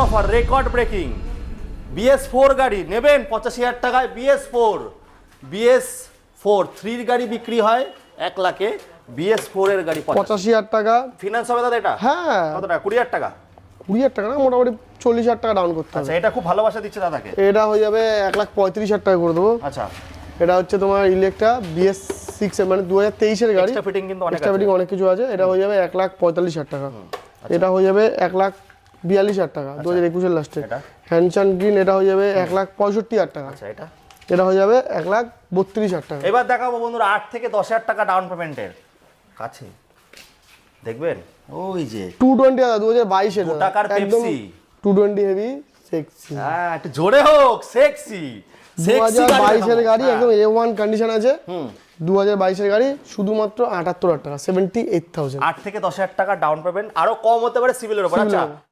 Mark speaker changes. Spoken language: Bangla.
Speaker 1: অফার রেকর্ড ব্রেকিং BS4 গাড়ি নেবেন 85,000 টাকায়। BS4 3 গাড়ি বিক্রি হয় 1 লাখে, BS4 এর গাড়ি
Speaker 2: 85,000 টাকা।
Speaker 1: ফিনান্স হবে দাদা এটা?
Speaker 2: হ্যাঁ।
Speaker 1: কত টাকা? 20,000 টাকা।
Speaker 2: 20,000 টাকা না, মোটামুটি 40,000 টাকা ডাউন করতে হবে।
Speaker 1: আচ্ছা, এটা খুব ভালোবাসা দিচ্ছে দাদাকে।
Speaker 2: এটা হয়ে যাবে 1,35,000 টাকা করে দেবো।
Speaker 1: আচ্ছা,
Speaker 2: এটা হচ্ছে তোমার ইলেকট্রা BS6 মানে 2023 এর গাড়ি।
Speaker 1: এক্সট্রা ফিটিং কিন্তু অনেক
Speaker 2: এক্সট্রা ফিটিং অনেক কিছু আছে। এটা হয়ে যাবে 1,45,000 টাকা। এটা হয়ে যাবে 1,42,000 টাকা 2021 এর লাস্টে। হ্যান্ডসান গ্রিন এটা হয়ে যাবে 1,65,000 টাকা।
Speaker 1: আচ্ছা,
Speaker 2: এটা হয়ে যাবে 1,32,000 টাকা।
Speaker 1: এবার দেখাবো বন্ধুরা 8 থেকে 10,000 টাকা ডাউন পেমেন্টের কাছে দেখবেন ওই যে
Speaker 2: 220 দাদা 2022 এর
Speaker 1: 2 টাকার পেপসি
Speaker 2: 220 হেভি সেক্সি।
Speaker 1: হ্যাঁ, একটু জোরে হোক সেক্সি।
Speaker 2: 2022 এর গাড়ি একদম A1 কন্ডিশন আছে। 2022 এর গাড়ি শুধুমাত্র 78,000 টাকা 78,000।
Speaker 1: 8 থেকে 10,000 টাকা ডাউন পেমেন্ট, আরো কম হতে পারে সিভিলের উপর। আচ্ছা,